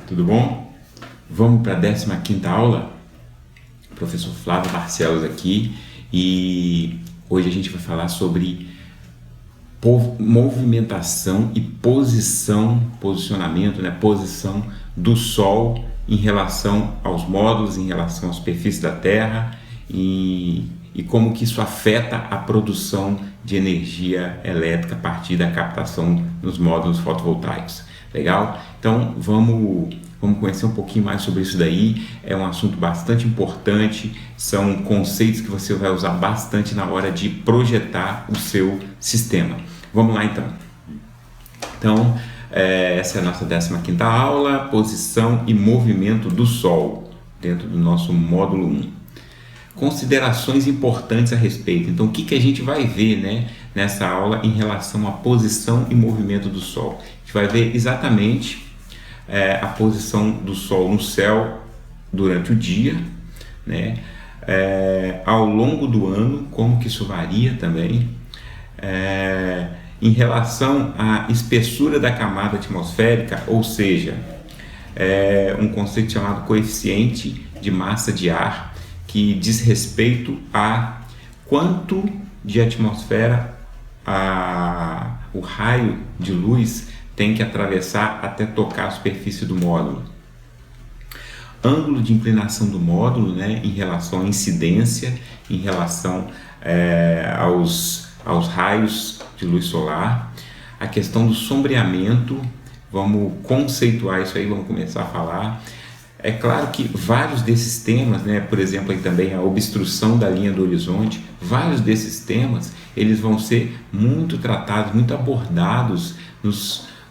tudo bom? Vamos para a 15ª aula? Professor Flávio Barcelos aqui, e hoje a gente vai falar sobre movimentação e posicionamento, posição do Sol em relação aos módulos, em relação à superfície da Terra e como que isso afeta a produção de energia elétrica a partir da captação nos módulos fotovoltaicos. Legal? Então vamos conhecer um pouquinho mais sobre isso daí. É um assunto bastante importante, são conceitos que você vai usar bastante na hora de projetar o seu sistema. Vamos lá então. Então, essa é a nossa 15ª aula, posição e movimento do Sol, dentro do nosso módulo 1. Considerações importantes a respeito. Então, o que a gente vai ver, nessa aula em relação à posição e movimento do Sol? A gente vai ver exatamente a posição do Sol no céu durante o dia, ao longo do ano, como que isso varia também, em relação à espessura da camada atmosférica, ou seja, um conceito chamado coeficiente de massa de ar, que diz respeito a quanto de atmosfera o raio de luz tem que atravessar até tocar a superfície do módulo. Ângulo de inclinação do módulo, em relação à incidência, em relação aos raios de luz solar. A questão do sombreamento, vamos conceituar isso aí, vamos começar a falar. É claro que vários desses temas, por exemplo, aí também a obstrução da linha do horizonte, vários desses temas, eles vão ser muito tratados, muito abordados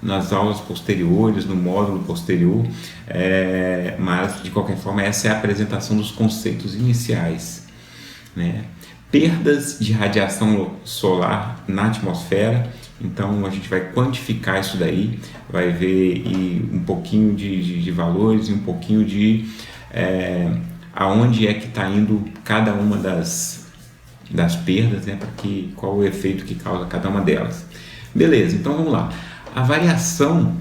nas aulas posteriores, no módulo posterior, mas de qualquer forma essa é a apresentação dos conceitos iniciais. Perdas de radiação solar na atmosfera. Então a gente vai quantificar isso daí, vai ver um pouquinho de valores e um pouquinho de aonde é que está indo cada uma das perdas, qual o efeito que causa cada uma delas. Beleza, então vamos lá. A variação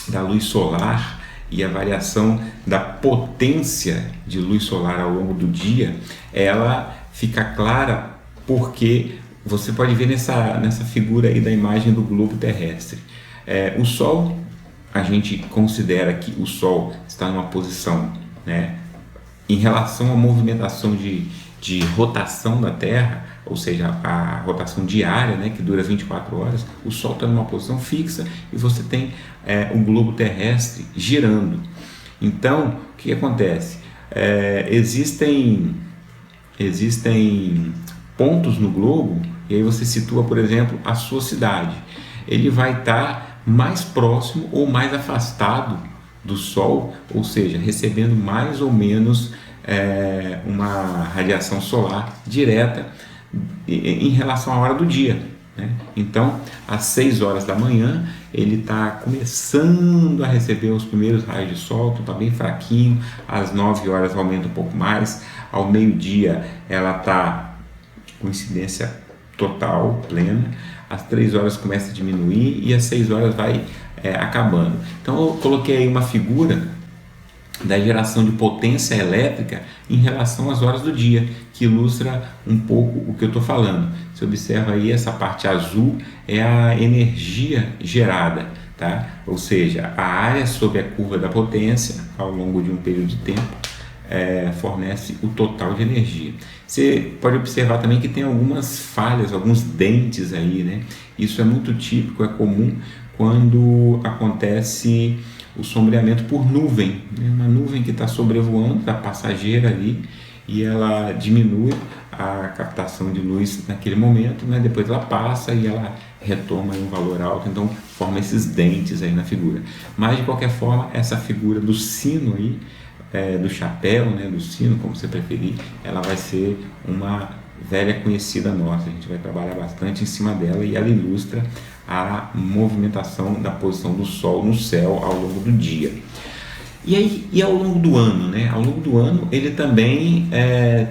da luz solar e a variação da potência de luz solar ao longo do dia, ela fica clara porque você pode ver nessa figura aí da imagem do globo terrestre. O Sol, a gente considera que o Sol está numa posição, em relação à movimentação de rotação da Terra, ou seja, a rotação diária, que dura 24 horas, o Sol está numa posição fixa e você tem o globo terrestre girando. Então, o que acontece? Existem pontos no globo, e aí você situa, por exemplo, a sua cidade. Ele vai estar mais próximo ou mais afastado do Sol, ou seja, recebendo mais ou menos uma radiação solar direta em relação à hora do dia. Então, às 6 horas da manhã, ele está começando a receber os primeiros raios de sol, está bem fraquinho. Às 9 horas aumenta um pouco mais. Ao meio-dia, ela está com incidência total, plena. Às 3 horas começa a diminuir e às 6 horas vai acabando. Então, eu coloquei aí uma figura da geração de potência elétrica em relação às horas do dia, que ilustra um pouco o que eu estou falando. Você observa aí, essa parte azul é a energia gerada, ou seja, a área sob a curva da potência ao longo de um período de tempo fornece o total de energia. Você pode observar também que tem algumas falhas, alguns dentes aí, Isso é muito típico, é comum quando acontece o sombreamento por nuvem, uma nuvem que está sobrevoando, está passageira ali, e ela diminui a captação de luz naquele momento, depois ela passa e ela retoma um valor alto, então forma esses dentes aí na figura. Mas de qualquer forma, essa figura do sino aí, do chapéu, do sino, como você preferir, ela vai ser uma velha conhecida nossa. A gente vai trabalhar bastante em cima dela e ela ilustra a movimentação da posição do Sol no céu ao longo do dia. E ao longo do ano, Ao longo do ano ele também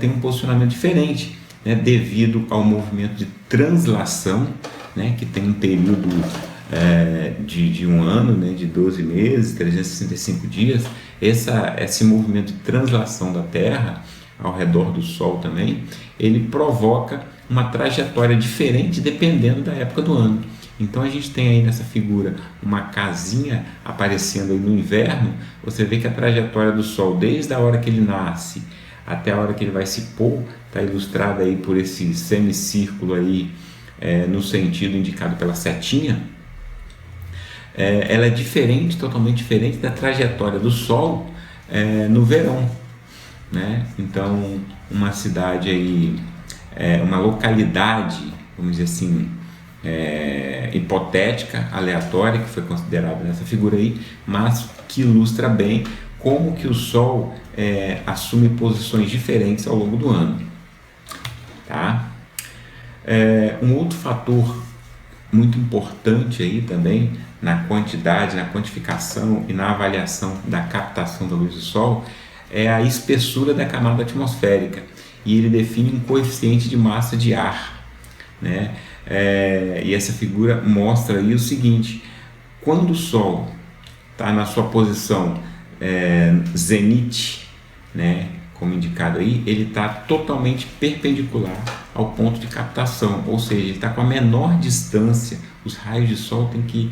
tem um posicionamento diferente, devido ao movimento de translação, que tem um período de um ano, né, de 12 meses, 365 dias, esse movimento de translação da Terra ao redor do Sol também, ele provoca uma trajetória diferente dependendo da época do ano. Então a gente tem aí nessa figura uma casinha aparecendo aí no inverno. Você vê que a trajetória do Sol, desde a hora que ele nasce até a hora que ele vai se pôr, está ilustrada aí por esse semicírculo aí, no sentido indicado pela setinha. Ela é diferente, totalmente diferente da trajetória do Sol no verão, né? Então uma cidade aí, uma localidade, vamos dizer assim, hipotética, aleatória, que foi considerada nessa figura aí, mas que ilustra bem como que o Sol assume posições diferentes ao longo do ano, tá? Um outro fator muito importante aí também na quantidade, na quantificação e na avaliação da captação da luz do Sol é a espessura da camada atmosférica, e ele define um coeficiente de massa de ar, né? E essa figura mostra aí o seguinte: quando o Sol está na sua posição zenite, né, como indicado aí, ele está totalmente perpendicular ao ponto de captação, ou seja, ele está com a menor distância. Os raios de Sol têm que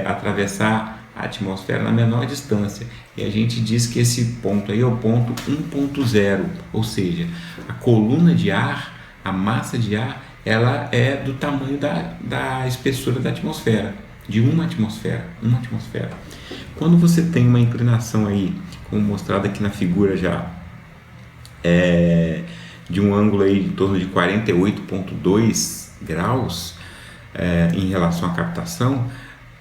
atravessar a atmosfera na menor distância, e a gente diz que esse ponto aí é o ponto 1.0, ou seja, a coluna de ar, a massa de ar, ela é do tamanho da espessura da atmosfera, de uma atmosfera. Quando você tem uma inclinação aí, como mostrado aqui na figura já, de um ângulo aí em torno de 48,2 graus em relação à captação,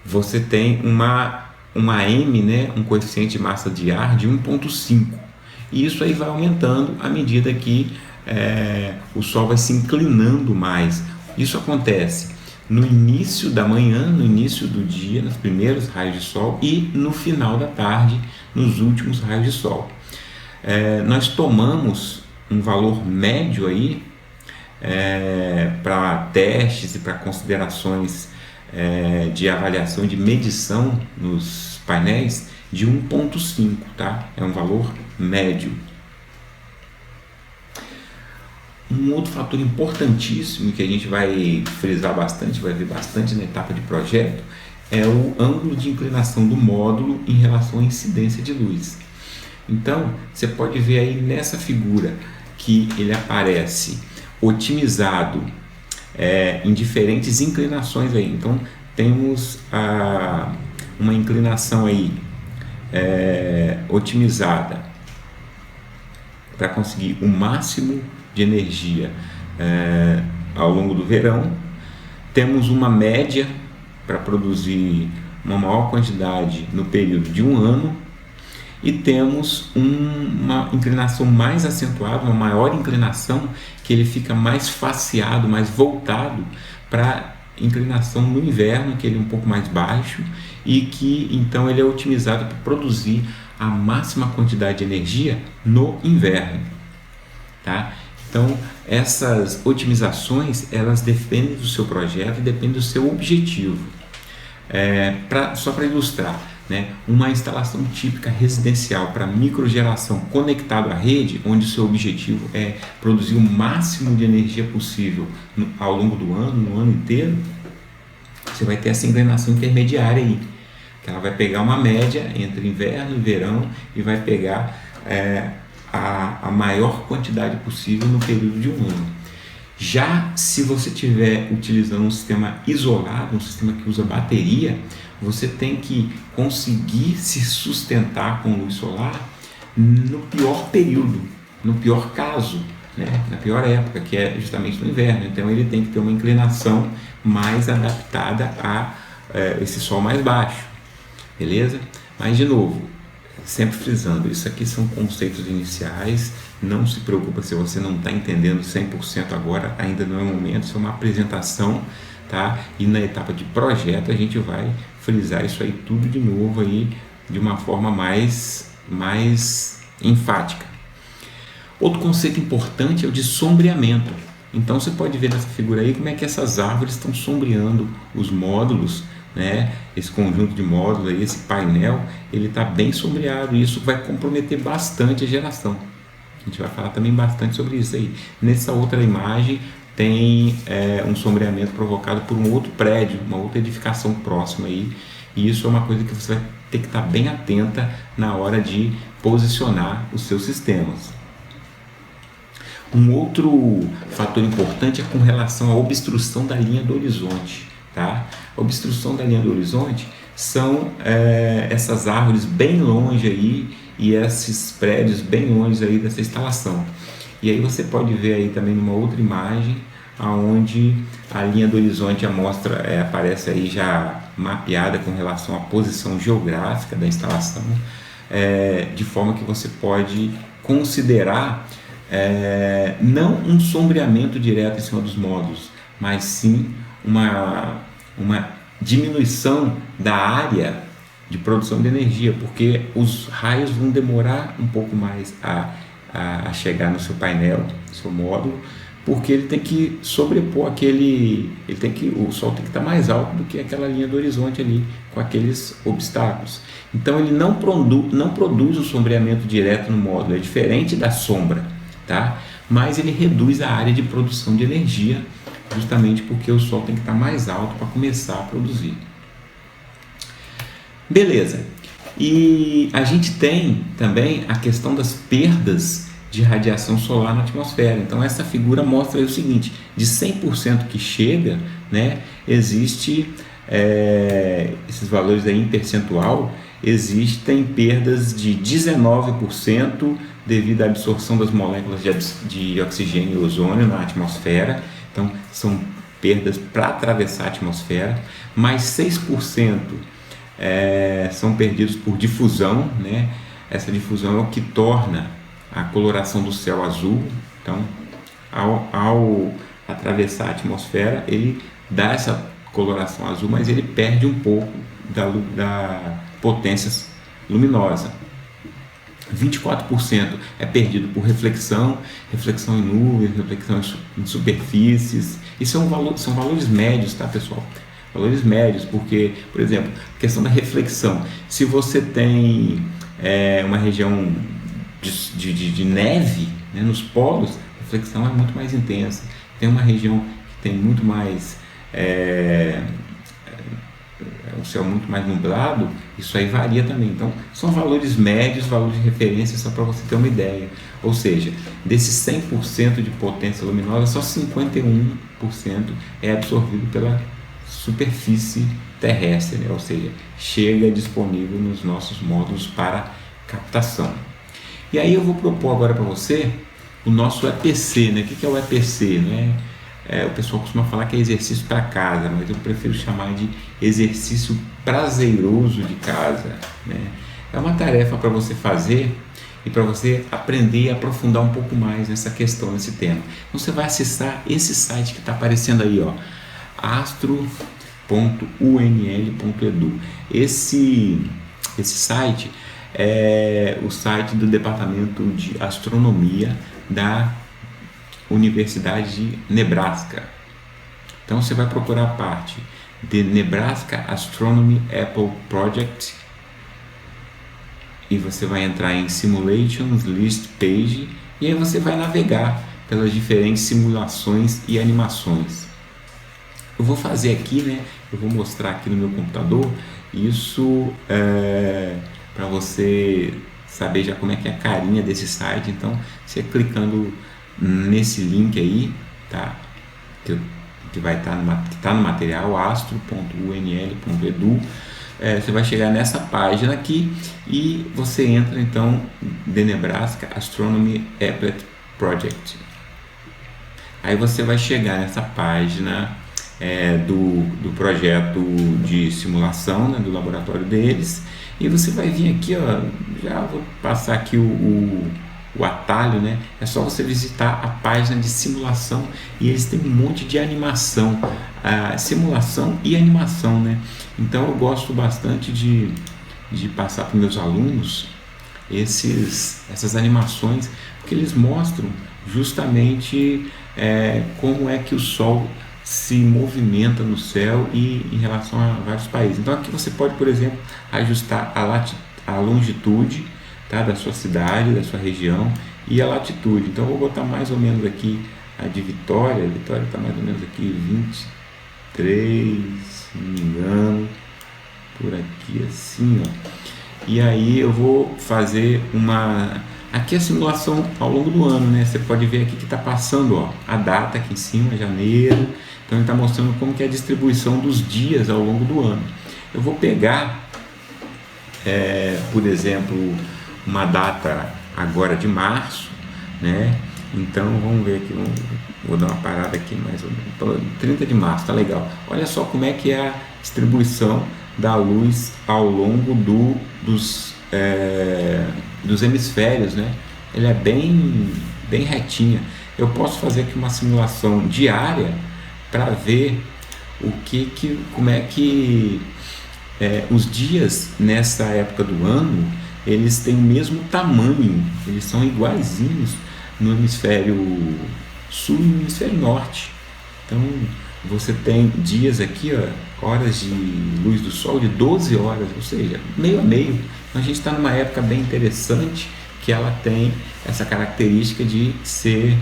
você tem uma M, né, um coeficiente de massa de ar de 1,5, e isso aí vai aumentando à medida que o Sol vai se inclinando mais. Isso acontece no início da manhã, no início do dia, nos primeiros raios de Sol, e no final da tarde, nos últimos raios de Sol. Nós tomamos um valor médio aí para testes e para considerações de avaliação, de medição nos painéis, de 1,5, tá? É um valor médio. Um outro fator importantíssimo que a gente vai frisar bastante, vai ver bastante na etapa de projeto, é o ângulo de inclinação do módulo em relação à incidência de luz. Então, você pode ver aí nessa figura que ele aparece otimizado em diferentes inclinações aí. Então, temos uma inclinação aí otimizada para conseguir o máximo de energia ao longo do verão. Temos uma média para produzir uma maior quantidade no período de um ano, e temos uma inclinação mais acentuada, uma maior inclinação, que ele fica mais faceado, mais voltado para inclinação no inverno, que ele é um pouco mais baixo, e que então ele é otimizado para produzir a máxima quantidade de energia no inverno, tá? Então, essas otimizações, elas dependem do seu projeto e dependem do seu objetivo. Só para ilustrar, né, uma instalação típica residencial para microgeração conectado à rede, onde o seu objetivo é produzir o máximo de energia possível ao longo do ano, no ano inteiro, você vai ter essa inclinação intermediária aí, que ela vai pegar uma média entre inverno e verão e vai pegar a maior quantidade possível no período de um ano. Já se você estiver utilizando um sistema isolado, um sistema que usa bateria, você tem que conseguir se sustentar com luz solar no pior período, no pior caso, né? Na pior época, que é justamente no inverno. Então ele tem que ter uma inclinação mais adaptada a esse sol mais baixo, beleza? Mas de novo, sempre frisando, isso aqui são conceitos iniciais. Não se preocupa se você não está entendendo 100% agora, ainda não é o momento, isso é uma apresentação, tá? E na etapa de projeto a gente vai frisar isso aí tudo de novo aí, de uma forma mais enfática. Outro conceito importante é o de sombreamento. Então você pode ver nessa figura aí como é que essas árvores estão sombreando os módulos né? Esse conjunto de módulos, aí, esse painel, ele está bem sombreado e isso vai comprometer bastante a geração. A gente vai falar também bastante sobre isso aí. Nessa outra imagem tem um sombreamento provocado por um outro prédio, uma outra edificação próxima aí, e isso é uma coisa que você vai ter que estar bem atenta na hora de posicionar os seus sistemas. Um outro fator importante é com relação à obstrução da linha do horizonte. Tá? A obstrução da linha do horizonte são essas árvores bem longe aí e esses prédios bem longe aí dessa instalação. E aí você pode ver aí também numa outra imagem aonde a linha do horizonte aparece aí já mapeada com relação à posição geográfica da instalação, de forma que você pode considerar não um sombreamento direto em cima dos módulos, mas sim uma diminuição da área de produção de energia, porque os raios vão demorar um pouco mais a chegar no seu painel, no seu módulo, porque ele tem que sobrepor o sol tem que estar mais alto do que aquela linha do horizonte ali, com aqueles obstáculos. Então ele não produz o sombreamento direto no módulo, é diferente da sombra, tá? Mas ele reduz a área de produção de energia, justamente porque o sol tem que estar mais alto para começar a produzir. Beleza. E a gente tem também a questão das perdas de radiação solar na atmosfera. Então essa figura mostra aí o seguinte: de 100% que chega, né, existe esses valores aí em percentual, existem perdas de 19% devido à absorção das moléculas de oxigênio e ozônio na atmosfera. Então são perdas para atravessar a atmosfera, mais 6% são perdidos por difusão, né? Essa difusão é o que torna a coloração do céu azul. Então, ao atravessar a atmosfera, ele dá essa coloração azul, mas ele perde um pouco da potência luminosa. 24% é perdido por reflexão em nuvens, reflexão em superfícies. Isso são valores médios, tá, pessoal? Valores médios, porque, por exemplo, questão da reflexão. Se você tem uma região de neve, né, nos polos, a reflexão é muito mais intensa. Tem uma região que tem muito mais o céu muito mais nublado, isso aí varia também. Então são valores médios, valores de referência, só para você ter uma ideia. Ou seja, desses 100% de potência luminosa, só 51% é absorvido pela superfície terrestre, né? Ou seja, chega disponível nos nossos módulos para captação. E aí eu vou propor agora para você o nosso EPC, né? O que é o EPC, né? O pessoal costuma falar que é exercício para casa, mas eu prefiro chamar de exercício prazeroso de casa, né? É uma tarefa para você fazer e para você aprender e aprofundar um pouco mais nessa questão, nesse tema. Então você vai acessar esse site que está aparecendo aí, ó, astro.unl.edu. Esse site é o site do Departamento de Astronomia da Universidade de Nebraska. Então você vai procurar a parte de Nebraska Astronomy Apple Project e você vai entrar em Simulations List Page e aí você vai navegar pelas diferentes simulações e animações. Eu vou fazer aqui, né? Eu vou mostrar aqui no meu computador isso para você saber já como é que é a carinha desse site. Então você clicando nesse link aí, tá? Que vai estar no material astro.unl.edu. Você vai chegar nessa página aqui e você entra então The Nebraska Astronomy Applet Project. Aí você vai chegar nessa página do projeto de simulação, né, do laboratório deles, e você vai vir aqui, ó, já vou passar aqui o atalho, né? É só você visitar a página de simulação e eles têm um monte de animação, simulação e animação, né? Então eu gosto bastante de passar para os meus alunos essas animações, porque eles mostram justamente como é que o Sol se movimenta no céu e em relação a vários países. Então aqui você pode, por exemplo, ajustar a longitude, tá, da sua cidade, da sua região e a latitude. Então eu vou botar mais ou menos aqui a de Vitória. Vitória está mais ou menos aqui 23, se não me engano, por aqui assim, ó. E aí eu vou fazer aqui a simulação ao longo do ano, né? Você pode ver aqui que está passando, ó, a data aqui em cima, janeiro. Então ele está mostrando como que é a distribuição dos dias ao longo do ano. Eu vou pegar, por exemplo, uma data agora de março, né? Então vamos ver aqui, vou dar uma parada aqui mais ou menos. 30 de março, tá legal. Olha só como é que é a distribuição da luz ao longo dos hemisférios, né? Ele é bem retinha. Eu posso fazer aqui uma simulação diária para ver como é que os dias nessa época do ano eles têm o mesmo tamanho, eles são iguaizinhos no hemisfério sul e no hemisfério norte. Então você tem dias aqui, ó, horas de luz do sol de 12 horas, ou seja, meio a meio. Então a gente está numa época bem interessante que ela tem essa característica de ser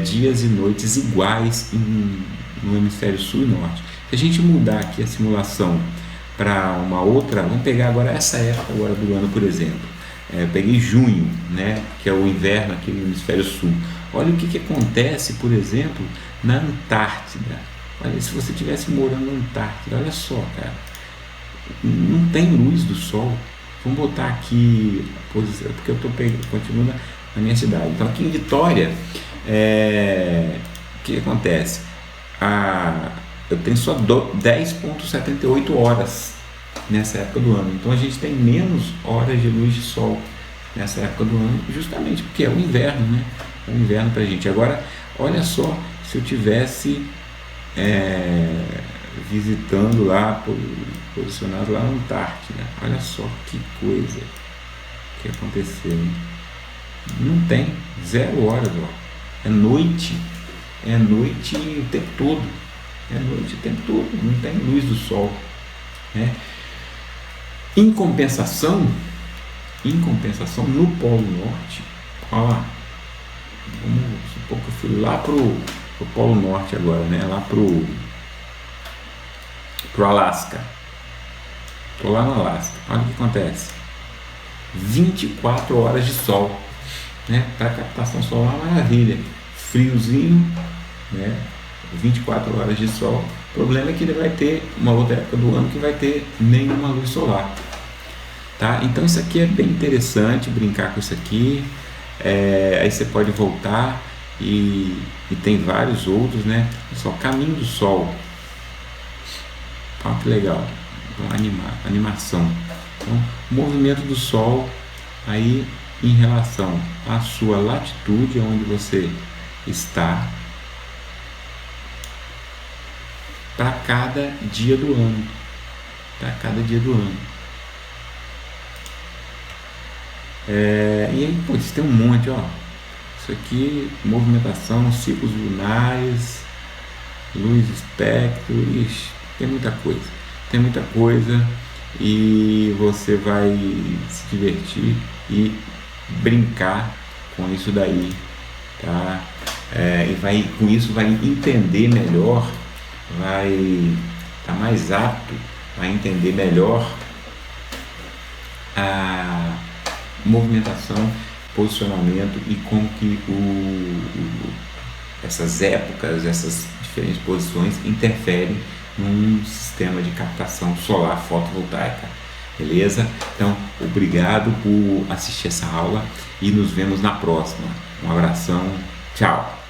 dias e noites iguais no hemisfério sul e norte. Se a gente mudar aqui a simulação para uma outra, vamos pegar agora essa época agora do ano, por exemplo. Eu peguei junho, né, que é o inverno aqui no hemisfério sul. Olha o que acontece, por exemplo, na Antártida. Olha, se você estivesse morando na Antártida, olha só, cara, não tem luz do sol. Vamos botar aqui a posição, porque eu estou continuando na minha cidade. Então aqui em Vitória, o que acontece? Eu tenho só 10,78 horas nessa época do ano. Então a gente tem menos horas de luz de sol nessa época do ano, justamente porque é o inverno, né? É o inverno pra gente. Agora, olha só, se eu tivesse visitando lá, posicionado lá na Antártida, olha só que coisa que aconteceu, hein? Não tem, 0 horas, ó. É noite o tempo todo. É noite o tempo todo, não tem luz do sol, né? Em compensação, no Polo Norte, olha lá, vamos supor que eu fui lá pro Polo Norte agora, né? Lá pro Alasca. Tô lá no Alasca. Olha o que acontece. 24 horas de sol, né? Para captação solar, uma maravilha. Friozinho, né? 24 horas de sol. O problema é que ele vai ter uma outra época do ano que vai ter nenhuma luz solar, tá? Então isso aqui é bem interessante, brincar com isso aqui. Aí você pode voltar e tem vários outros, né? Só caminho do sol. Olha que legal. Então, animação. Então, o movimento do sol aí em relação à sua latitude, onde você está, para cada dia do ano. E aí, pô, isso tem um monte, ó. Isso aqui, movimentação, ciclos lunares, luz espectro, ixi, tem muita coisa e você vai se divertir e brincar com isso daí, tá? Com isso vai entender melhor, vai estar mais apto a entender melhor a movimentação, posicionamento e como que essas épocas, essas diferentes posições interferem num sistema de captação solar fotovoltaica. Beleza? Então, obrigado por assistir essa aula e nos vemos na próxima. Um abração, tchau!